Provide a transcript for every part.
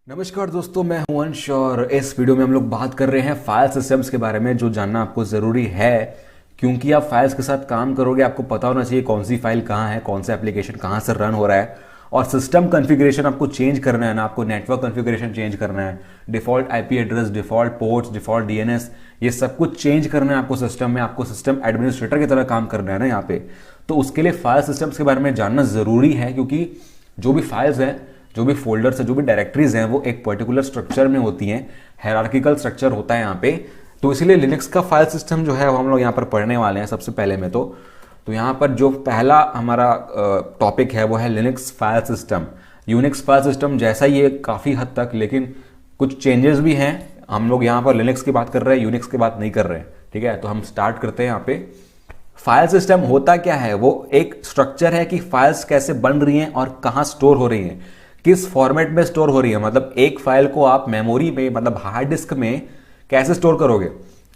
नमस्कार दोस्तों, मैं हूं अंश और इस वीडियो में हम लोग बात कर रहे हैं फाइल सिस्टम्स के बारे में, जो जानना आपको ज़रूरी है क्योंकि आप फाइल्स के साथ काम करोगे। आपको पता होना चाहिए कौन सी फाइल कहाँ है, कौन सा एप्लीकेशन कहाँ से रन हो रहा है। और सिस्टम कॉन्फ़िगरेशन आपको चेंज करना है ना, आपको नेटवर्क कॉन्फ़िगरेशन चेंज करना है, default IP address, default ports, default DNS, ये सब कुछ चेंज करना है आपको सिस्टम में। आपको सिस्टम एडमिनिस्ट्रेटर की तरह काम करना है ना यहाँ पे। तो उसके लिए फाइल सिस्टम्स के बारे में जानना ज़रूरी है, क्योंकि जो भी फाइल्स हैं, जो भी फोल्डर्स है, जो भी डायरेक्टरीज हैं, वो एक पर्टिकुलर स्ट्रक्चर में होती हैं। हायरार्किकल स्ट्रक्चर होता है यहाँ पे। तो इसीलिए लिनक्स का फाइल सिस्टम जो है वो हम लोग यहाँ पर पढ़ने वाले हैं सबसे पहले में। तो यहाँ पर जो पहला हमारा टॉपिक है वो है Linux file system. Unix file system जैसा ही है काफ़ी हद तक, लेकिन कुछ चेंजेस भी हैं। हम लोग यहाँ पर लिनक्स की बात कर रहे हैं, यूनिक्स की बात नहीं कर रहे हैं। ठीक है, तो हम स्टार्ट करते हैं यहाँ पे। फाइल सिस्टम होता क्या है? वो एक स्ट्रक्चर है कि फाइल्स कैसे बन रही हैं और कहाँ स्टोर हो रही हैं, किस फॉर्मेट में स्टोर हो रही है। मतलब एक फाइल को आप मेमोरी में, मतलब हार्ड डिस्क में कैसे स्टोर करोगे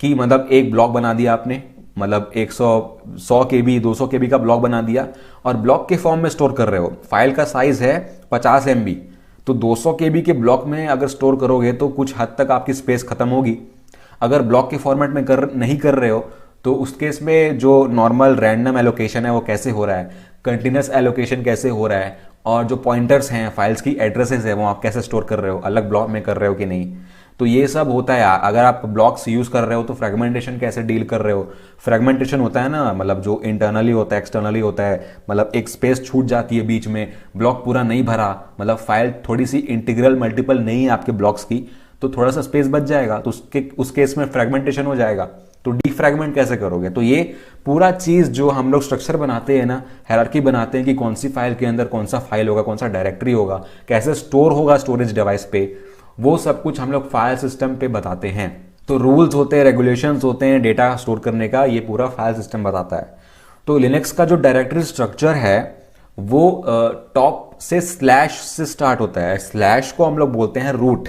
कि मतलब एक ब्लॉक बना दिया आपने, मतलब 100 KB 200 KB का ब्लॉक बना दिया और ब्लॉक के फॉर्म में स्टोर कर रहे हो। फाइल का साइज है 50 MB, तो 200 KB के ब्लॉक में अगर स्टोर करोगे तो कुछ हद तक आपकी स्पेस खत्म होगी। अगर ब्लॉक के फॉर्मेट में नहीं कर रहे हो तो उस केस में जो नॉर्मल रैंडम एलोकेशन है वो कैसे हो रहा है, कंटिन्यूस एलोकेशन कैसे हो रहा है, और जो पॉइंटर्स हैं, फाइल्स की एड्रेसेस है, वो आप कैसे स्टोर कर रहे हो, अलग ब्लॉक में कर रहे हो कि नहीं। तो ये सब होता है। अगर आप ब्लॉक्स यूज कर रहे हो तो फ्रेगमेंटेशन कैसे डील कर रहे हो। फ्रेगमेंटेशन होता है ना, मतलब जो इंटरनली होता है, एक्सटर्नली होता है। मतलब एक स्पेस छूट जाती है बीच में, ब्लॉक पूरा नहीं भरा, मतलब फाइल थोड़ी सी इंटीग्रल मल्टीपल नहीं है आपके ब्लॉक्स की, तो थोड़ा सा स्पेस बच जाएगा, तो उस केस में फ्रेगमेंटेशन हो जाएगा। तो डीफ्रैगमेंट कैसे करोगे? तो ये पूरा चीज जो हम लोग स्ट्रक्चर बनाते हैं ना, हायरार्की बनाते हैं कि कौन सी फाइल के अंदर कौन सा फाइल होगा, कौन सा डायरेक्टरी होगा, कैसे स्टोर होगा स्टोरेज डिवाइस पे, वो सब कुछ हम लोग फाइल सिस्टम पे बताते हैं। तो रूल्स होते हैं, रेगुलेशंस होते हैं डेटा स्टोर करने का, ये पूरा फाइल सिस्टम बताता है। तो लिनक्स का जो डायरेक्टरी स्ट्रक्चर है वो टॉप से स्लैश से स्टार्ट होता है। स्लैश को हम लोग बोलते हैं रूट।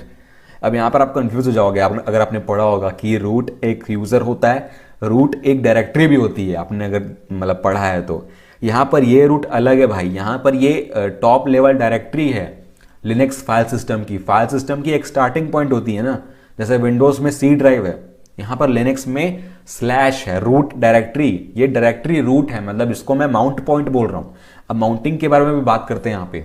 अब यहाँ पर आप कंफ्यूज हो जाओगे अगर आपने पढ़ा होगा कि रूट एक यूजर होता है, रूट एक डायरेक्टरी भी होती है, आपने अगर मतलब पढ़ा है तो। यहाँ पर ये रूट अलग है भाई, यहाँ पर ये टॉप लेवल डायरेक्टरी है लिनक्स फाइल सिस्टम की। फाइल सिस्टम की एक स्टार्टिंग पॉइंट होती है ना, जैसे विंडोज में C ड्राइव है, यहाँ पर लिनक्स में स्लैश है, रूट डायरेक्टरी। ये डायरेक्टरी रूट है, मतलब इसको मैं माउंट पॉइंट बोल रहा हूँ। अब माउंटिंग के बारे में भी बात करते हैं यहाँ पे।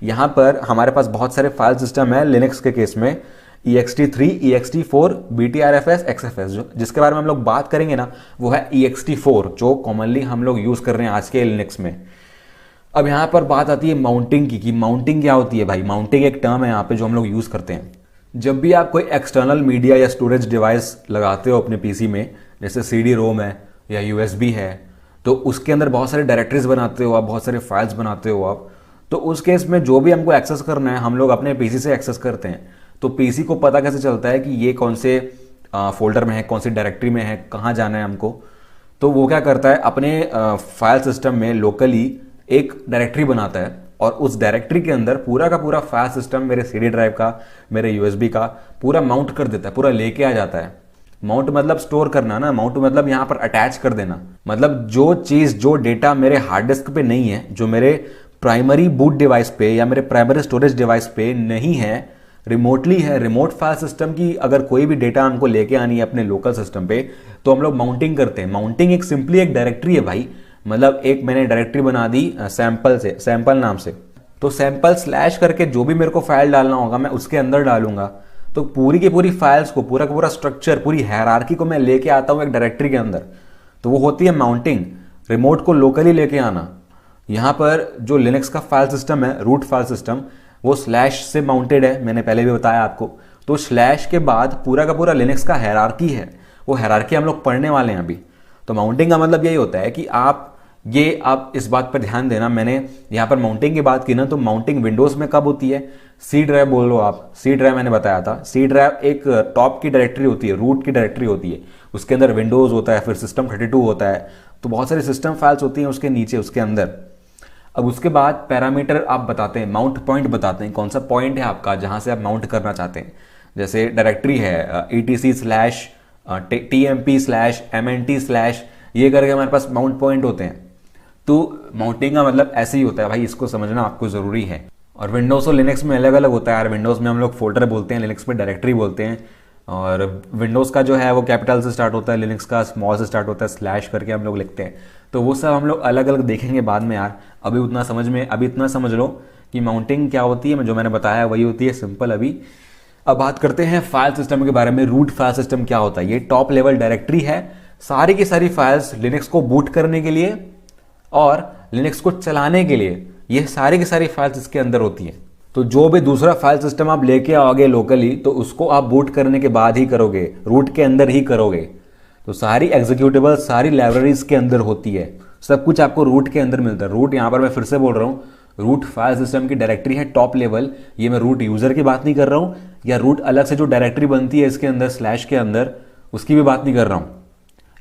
यहाँ पर हमारे पास बहुत सारे फाइल सिस्टम है लिनक्स के केस में, ext3, ext4, btrfs, xfs। जिसके बारे में हम लोग बात करेंगे ना वो है ext4, जो कॉमनली हम लोग यूज कर रहे हैं आज के लिनक्स में। अब यहाँ पर बात आती है माउंटिंग की, कि माउंटिंग क्या होती है भाई। माउंटिंग एक टर्म है यहाँ पे जो हम लोग यूज करते हैं जब भी आप कोई एक्सटर्नल मीडिया या स्टोरेज डिवाइस लगाते हो अपने पीसी में, जैसे CD रोम है या USB है, तो उसके अंदर बहुत सारे डायरेक्टरीज बनाते हो आप, बहुत सारे फाइल्स बनाते हो आप। तो उस केस में जो भी हमको एक्सेस करना है हम लोग अपने पीसी से एक्सेस करते हैं। तो पीसी को पता कैसे चलता है कि ये कौन से फोल्डर में है, कौन सी डायरेक्टरी में है, कहाँ जाना है हमको। तो वो क्या करता है, अपने फाइल सिस्टम में लोकली एक डायरेक्टरी बनाता है और उस डायरेक्टरी के अंदर पूरा का पूरा फाइल सिस्टम, मेरे CD ड्राइव का, मेरे USB का, पूरा माउंट कर देता है, पूरा लेके आ जाता है। माउंट मतलब स्टोर करना ना, माउंट मतलब यहाँ पर अटैच कर देना। मतलब जो चीज़, जो डेटा मेरे हार्ड डिस्क पे नहीं है, जो मेरे प्राइमरी बूट डिवाइस पे या मेरे प्राइमरी स्टोरेज डिवाइस पे नहीं है, रिमोटली है, रिमोट फाइल सिस्टम की अगर कोई भी डेटा हमको लेके आनी है अपने लोकल सिस्टम पे, तो हम लोग माउंटिंग करते हैं। माउंटिंग एक सिंपली एक डायरेक्टरी है भाई। मतलब एक मैंने डायरेक्टरी बना दी सैंपल नाम से, तो सैंपल स्लैश करके जो भी मेरे को फाइल डालना होगा मैं उसके अंदर डालूंगा। तो पूरी की पूरी फाइल्स को, पूरा का पूरा स्ट्रक्चर, पूरी हायरार्की को मैं लेके आता हूँ एक डायरेक्टरी के अंदर। तो वो होती है माउंटिंग, रिमोट को लोकली लेके आना। यहाँ पर जो लिनक्स का फाइल सिस्टम है, रूट फाइल सिस्टम, वो स्लैश से माउंटेड है, मैंने पहले भी बताया आपको। तो स्लैश के बाद पूरा का पूरा लिनक्स का हायरार्की है, वो हायरार्की हम लोग पढ़ने वाले हैं अभी। तो माउंटिंग का मतलब यही होता है कि आप इस बात पर ध्यान देना, मैंने यहाँ पर माउंटिंग की बात की ना, तो माउंटिंग विंडोज में कब होती है? C ड्राइव बोल लो आप, C ड्राइव मैंने बताया था। C ड्राइव एक टॉप की डायरेक्टरी होती है, रूट की डायरेक्टरी होती है, उसके अंदर विंडोज होता है, फिर सिस्टम 32 होता है, तो बहुत सारी सिस्टम फाइल्स होती हैं उसके नीचे, उसके अंदर। अब उसके बाद पैरामीटर आप बताते हैं, माउंट पॉइंट बताते हैं, कौन सा पॉइंट है आपका जहां से आप माउंट करना चाहते हैं। जैसे डायरेक्टरी है etc/tmp/mnt/ ये करके हमारे पास माउंट पॉइंट होते हैं। तो माउंटिंग का मतलब ऐसे ही होता है भाई, इसको समझना आपको जरूरी है। और विंडोज़ और लिनक्स में अलग अलग होता है यार। विंडोज़ में हम लोग फोल्डर बोलते हैं, लिनक्स में डायरेक्टरी बोलते हैं। और विंडोज़ का जो है वो कैपिटल से स्टार्ट होता है, लिनक्स का स्मॉल से स्टार्ट होता है, स्लैश करके हम लोग लिखते हैं। तो वो सब हम लोग अलग अलग देखेंगे बाद में यार। अभी इतना समझ लो कि माउंटिंग क्या होती है, जो मैंने बताया वही होती है, सिंपल। अभी अब बात करते हैं फाइल सिस्टम के बारे में। रूट फाइल सिस्टम क्या होता है? ये टॉप लेवल डायरेक्टरी है, सारी की सारी फाइल्स लिनक्स को बूट करने के लिए और लिनक्स को चलाने के लिए, ये सारी की सारी फाइल्स इसके अंदर होती हैं। तो जो भी दूसरा फाइल सिस्टम आप लेके आओगे लोकली, तो उसको आप बूट करने के बाद ही करोगे, रूट के अंदर ही करोगे। तो सारी एग्जीक्यूटेबल सारी लाइब्रेरीज के अंदर होती है, सब कुछ आपको रूट के अंदर मिलता है। रूट यहाँ पर मैं फिर से बोल रहा हूँ, रूट फाइल सिस्टम की डायरेक्टरी है टॉप लेवल। ये मैं रूट यूजर की बात नहीं कर रहा हूँ, या रूट अलग से जो डायरेक्टरी बनती है इसके अंदर स्लैश के अंदर, उसकी भी बात नहीं कर रहा हूँ।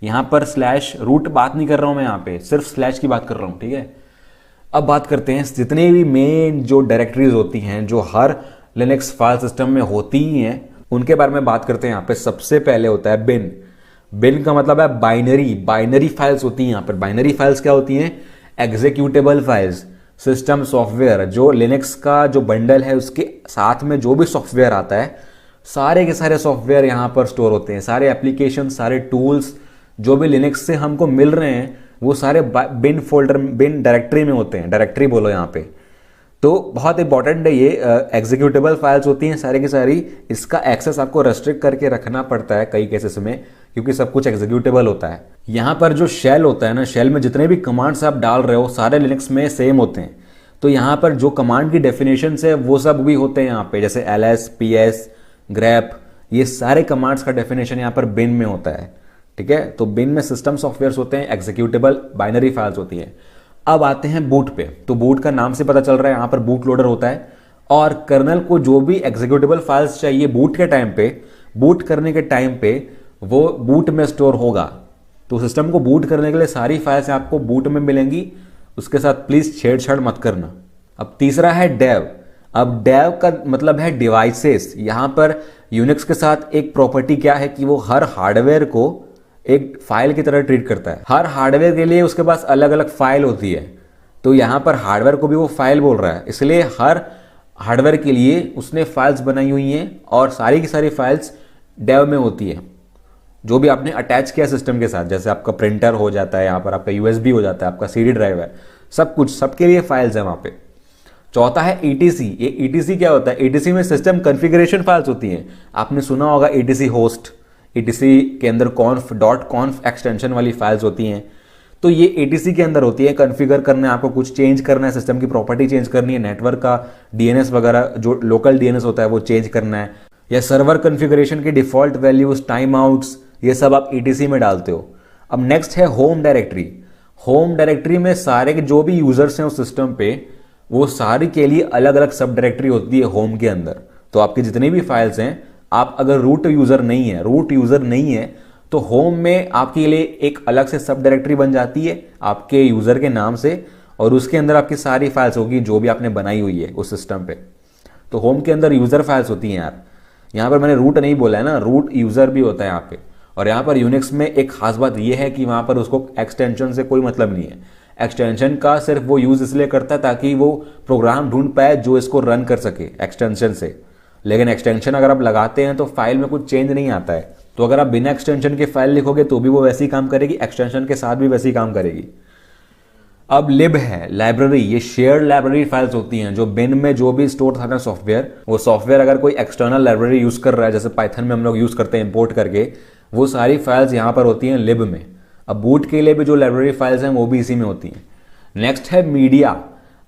यहाँ पर स्लैश रूट बात नहीं कर रहा हूँ मैं, यहाँ पे सिर्फ स्लैश की बात कर रहा हूँ, ठीक है। अब बात करते हैं जितने भी मेन जो डायरेक्टरीज होती हैं जो हर लिनक्स फाइल सिस्टम में होती ही हैं, उनके बारे में बात करते हैं। यहाँ पे सबसे पहले होता है बिन। बिन का मतलब है बाइनरी फाइल्स होती हैं। यहाँ पर बाइनरी फाइल्स क्या होती हैं? Executable files, system software. जो लिनक्स का जो बंडल है उसके साथ में जो भी सॉफ्टवेयर आता है, सारे के सारे सॉफ्टवेयर यहाँ पर स्टोर होते हैं। सारे एप्लीकेशन, सारे टूल्स जो भी लिनक्स से हमको मिल रहे हैं, वो सारे बिन फोल्डर, बिन डायरेक्टरी में होते हैं। डायरेक्टरी बोलो यहाँ पे। तो बहुत इंपॉर्टेंट है ये। एग्जीक्यूटेबल फाइल्स होती हैं सारी की सारी। इसका एक्सेस आपको रेस्ट्रिक्ट करके रखना पड़ता है कई केसेस में, क्योंकि सब कुछ एग्जीक्यूटेबल होता है। यहाँ पर जो शेल होता है ना, शेल में जितने भी कमांड्स आप डाल रहे हो सारे लिनक्स में सेम होते हैं। तो यहाँ पर जो कमांड की डेफिनेशन है वो सब भी होते हैं यहाँ पे, जैसे ls, ps, grep, ये सारे कमांड्स का डेफिनेशन यहाँ पर बिन में होता है, ठीक है। तो बिन में सिस्टम सॉफ्टवेयर होते हैं, एग्जीक्यूटेबल बाइनरी फाइल्स होती हैं। अब आते हैं बूट पे। तो बूट का नाम से पता चल रहा है, यहाँ पर बूट लोडर होता है और कर्नल को जो भी एग्जीक्यूटेबल फाइल्स चाहिए बूट के टाइम पे, बूट करने के टाइम पे वो बूट में स्टोर होगा। तो सिस्टम को बूट करने के लिए सारी फाइल्स आपको बूट में मिलेंगी, उसके साथ प्लीज छेड़छाड़ मत करना। अब तीसरा है डेव। अब डेव का मतलब है डिवाइसेस। यहां पर यूनिक्स के साथ एक प्रॉपर्टी क्या है कि वो हर हार्डवेयर को एक फाइल की तरह ट्रीट करता है। हर हार्डवेयर के लिए उसके पास अलग अलग फाइल होती है। तो यहां पर हार्डवेयर को भी वो फाइल बोल रहा है, इसलिए हर हार्डवेयर के लिए उसने फाइल्स बनाई हुई हैं और सारी की सारी फाइल्स डेव में होती है। जो भी आपने अटैच किया सिस्टम के साथ, जैसे आपका प्रिंटर हो जाता है, यहाँ पर आपका यूएसबी हो जाता है, आपका सीडी ड्राइव है, सब कुछ सबके लिए फाइल्स है वहाँ पे। चौथा है ईटीसी। ये ईटीसी क्या होता है? ईटीसी में सिस्टम कॉन्फ़िगरेशन फाइल्स होती हैं। आपने सुना होगा ईटीसी होस्ट, ईटीसी के अंदर .conf एक्सटेंशन वाली फाइल्स होती हैं। तो ये ईटीसी के अंदर होती है। कॉन्फ़िगर करना है आपको, कुछ चेंज करना है, सिस्टम की प्रॉपर्टी चेंज करनी है, नेटवर्क का डीएनएस वगैरह जो लोकल डीएनएस होता है वो चेंज करना है, या सर्वर कॉन्फ़िगरेशन की डिफॉल्ट वैल्यूज, टाइम आउट्स, ये सब आप ईटीसी में डालते हो। अब नेक्स्ट है होम डायरेक्टरी। होम डायरेक्टरी में सारे के जो भी यूजर्स हैं उस सिस्टम पे, वो सारी के लिए अलग अलग सब डायरेक्टरी होती है होम के अंदर। तो आपकी जितनी भी फाइल्स हैं, आप अगर रूट यूजर नहीं है तो होम में आपके लिए एक अलग से सब डायरेक्टरी बन जाती है आपके यूजर के नाम से, और उसके अंदर आपकी सारी फाइल्स होगी जो भी आपने बनाई हुई है उस सिस्टम पे। तो होम के अंदर यूजर फाइल्स होती हैं यार। यहाँ पर मैंने रूट नहीं बोला है ना, रूट यूजर भी होता है यहाँ पे। और यहाँ पर यूनिक्स में एक खास बात यह है कि वहाँ पर उसको एक्सटेंशन से कोई मतलब नहीं है। एक्सटेंशन का सिर्फ वो यूज इसलिए करता है ताकि वो प्रोग्राम ढूंढ पाए जो इसको रन कर सके एक्सटेंशन से। लेकिन एक्सटेंशन अगर आप लगाते हैं तो फाइल में कुछ चेंज नहीं आता है। तो अगर आप बिना एक्सटेंशन के फाइल लिखोगे तो भी वो वैसे ही काम करेगी, एक्सटेंशन के साथ भी वैसे ही काम करेगी। अब लिब है लाइब्रेरी। ये शेयर्ड लाइब्रेरी फाइल्स होती हैं, जो बिन में जो भी स्टोर था ना सॉफ्टवेयर, वो सॉफ्टवेयर अगर कोई एक्सटर्नल लाइब्रेरी यूज कर रहा है, जैसे पाइथन में हम लोग यूज करते हैं इंपोर्ट करके, वो सारी फाइल्स यहाँ पर होती हैं लिब में। अब बूट के लिए भी जो लाइब्रेरी फाइल्स हैं वो भी इसी में होती हैं। नेक्स्ट है मीडिया।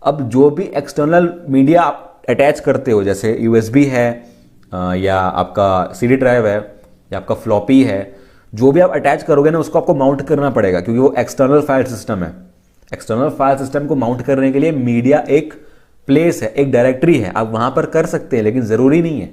अब जो भी एक्सटर्नल मीडिया आप अटैच करते हो, जैसे यूएसबी है या आपका सीडी ड्राइव है या आपका फ्लॉपी है, जो भी आप अटैच करोगे ना उसको आपको माउंट करना पड़ेगा, क्योंकि वो एक्सटर्नल फाइल सिस्टम है। एक्सटर्नल फाइल सिस्टम को माउंट करने के लिए मीडिया एक प्लेस है, एक डायरेक्टरी है। आप वहां पर कर सकते हैं, लेकिन जरूरी नहीं है।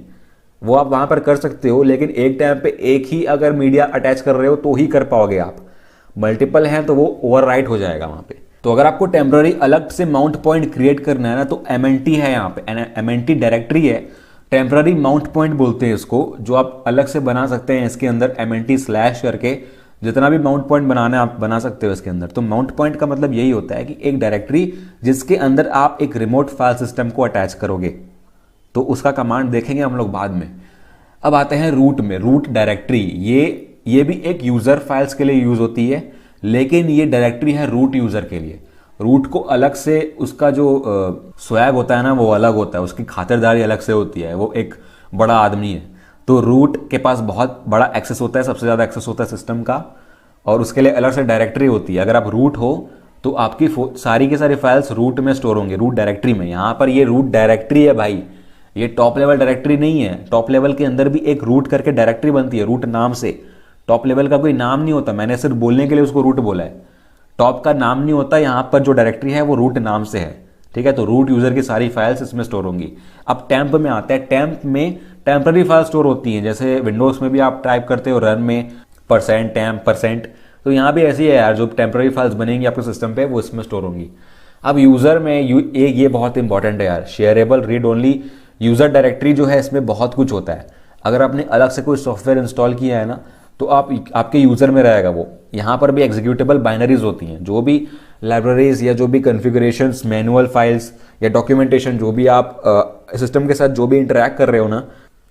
वो आप वहां पर कर सकते हो, लेकिन एक टाइम पे एक ही अगर मीडिया अटैच कर रहे हो तो ही कर पाओगे आप। मल्टीपल हैं तो वो ओवरराइट हो जाएगा वहां पे। तो अगर आपको टेम्पररी अलग से माउंट पॉइंट क्रिएट करना है ना, तो MNT है यहाँ पे, MNT डायरेक्टरी है, टेम्पररी माउंट पॉइंट बोलते हैं इसको, जो आप अलग से बना सकते हैं इसके अंदर MNT स्लैश करके, जितना भी माउंट पॉइंट बनाना है आप बना सकते हो इसके अंदर। तो माउंट पॉइंट का मतलब यही होता है कि एक डायरेक्टरी जिसके अंदर आप एक रिमोट फाइल सिस्टम को अटैच करोगे, तो उसका कमांड देखेंगे हम लोग बाद में। अब आते हैं रूट में। रूट डायरेक्टरी ये भी एक यूजर फाइल्स के लिए यूज होती है, लेकिन ये डायरेक्टरी है रूट यूजर के लिए। रूट को अलग से उसका जो स्वैग होता है ना वो अलग होता है, उसकी खातिरदारी अलग से होती है, वो एक बड़ा आदमी है। तो रूट के पास बहुत बड़ा एक्सेस होता है, सबसे ज़्यादा एक्सेस होता है सिस्टम का, और उसके लिए अलग से डायरेक्टरी होती है। अगर आप रूट हो तो आपकी सारी की सारी फाइल्स रूट में स्टोर होंगे, रूट डायरेक्टरी में। यहाँ पर ये रूट डायरेक्टरी है भाई, ये टॉप लेवल डायरेक्टरी नहीं है। टॉप लेवल के अंदर भी एक रूट करके डायरेक्टरी बनती है, रूट नाम से। टॉप लेवल का कोई नाम नहीं होता, मैंने सिर्फ बोलने के लिए उसको रूट बोला है। टॉप का नाम नहीं होता, यहाँ पर जो डायरेक्टरी है वो रूट नाम से है, ठीक है। तो रूट यूजर की सारी फाइल्स इसमें स्टोर होंगी। अब टेम्प में आते हैं। टेम्प में टेम्पररी फाइल स्टोर होती हैं, जैसे विंडोज में भी आप टाइप करते हो रन में %temp%, तो यहाँ भी ऐसी है यार, जो टेम्पररी फाइल्स बनेंगी आपके सिस्टम पे वो इसमें स्टोर होंगी। अब यूजर में ये बहुत इंपॉर्टेंट है यार, shareable read only user directory जो है, इसमें बहुत कुछ होता है। अगर आपने अलग से कोई सॉफ्टवेयर इंस्टॉल किया है ना, तो आपके यूजर में रहेगा वो। यहाँ पर भी एग्जीक्यूटेबल बाइनरीज होती हैं, जो भी लाइब्रेरीज या जो भी कॉन्फ़िगरेशंस, मैनुअल फाइल्स या डॉक्यूमेंटेशन, जो भी आप सिस्टम के साथ जो भी इंटरैक्ट कर रहे हो ना,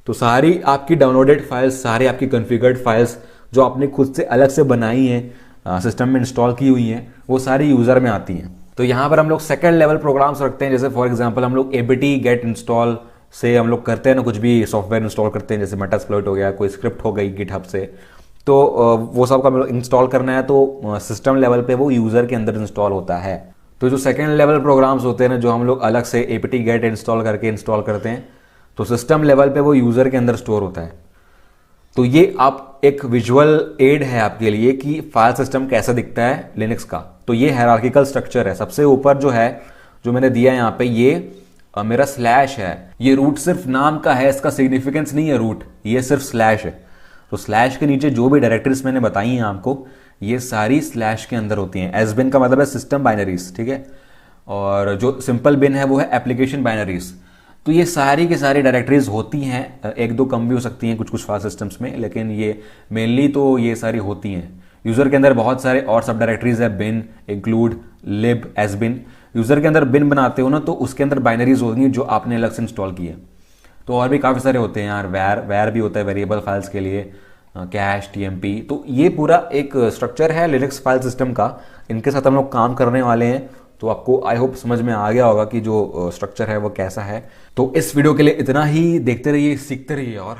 तो सारी आपकी डाउनलोडेड फाइल्स, सारी आपकी कॉन्फ़िगर्ड फाइल्स जो आपने खुद से अलग से बनाई हैं, सिस्टम में इंस्टॉल की हुई हैं, वो सारी यूज़र में आती हैं। तो यहाँ पर हम लोग सेकंड लेवल प्रोग्राम्स रखते हैं, जैसे फॉर एग्जांपल हम लोग apt get install से हम लोग करते हैं ना, कुछ भी सॉफ्टवेयर इंस्टॉल करते हैं, जैसे मेटास्प्लॉइट हो गया, कोई स्क्रिप्ट हो गई गिटहब से, तो वो सब का इंस्टॉल करना है तो सिस्टम लेवल पे वो यूज़र के अंदर इंस्टॉल होता है। तो जो सेकेंड लेवल प्रोग्राम्स होते हैं ना, जो हम लोग अलग से apt get install करके इंस्टॉल करते हैं, तो सिस्टम लेवल पे वो यूज़र के अंदर स्टोर होता है। तो ये आप एक विजुअल एड है आपके लिए कि फाइल सिस्टम कैसा दिखता है लिनक्स का। तो ये हायरार्किकल स्ट्रक्चर है। सबसे ऊपर जो है, जो मैंने दिया है यहाँ पे, ये मेरा स्लैश है। ये रूट सिर्फ नाम का है, इसका सिग्निफिकेंस नहीं है रूट, ये सिर्फ स्लैश है। तो स्लैश के नीचे जो भी डायरेक्टरीज मैंने बताई हैं आपको, ये सारी स्लैश के अंदर होती हैं। एस बिन का मतलब है सिस्टम बाइनरीज, ठीक है। और जो सिंपल बिन है वो है एप्लीकेशन बाइनरीज। तो ये सारी की सारी डायरेक्टरीज होती हैं, एक दो कम भी हो सकती हैं कुछ कुछ फाइल सिस्टम्स में, लेकिन ये मेनली तो ये सारी होती हैं। यूज़र के अंदर बहुत सारे और सब डायरेक्टरीज है, बिन, इंक्लूड, लिब, एस बिन। यूज़र के अंदर बिन बनाते हो ना, तो उसके अंदर बाइनरीज होंगी जो आपने अलग से इंस्टॉल की है। तो और भी काफ़ी सारे होते हैं यार, वैर भी होता है वेरिएबल फाइल्स के लिए, कैश, टीएमपी। तो ये पूरा एक स्ट्रक्चर है लिनक्स फाइल सिस्टम का, इनके साथ हम लोग काम करने वाले हैं। तो आपको आई होप समझ में आ गया होगा कि जो स्ट्रक्चर है वो कैसा है। तो इस वीडियो के लिए इतना ही। देखते रहिए, सीखते रहिए और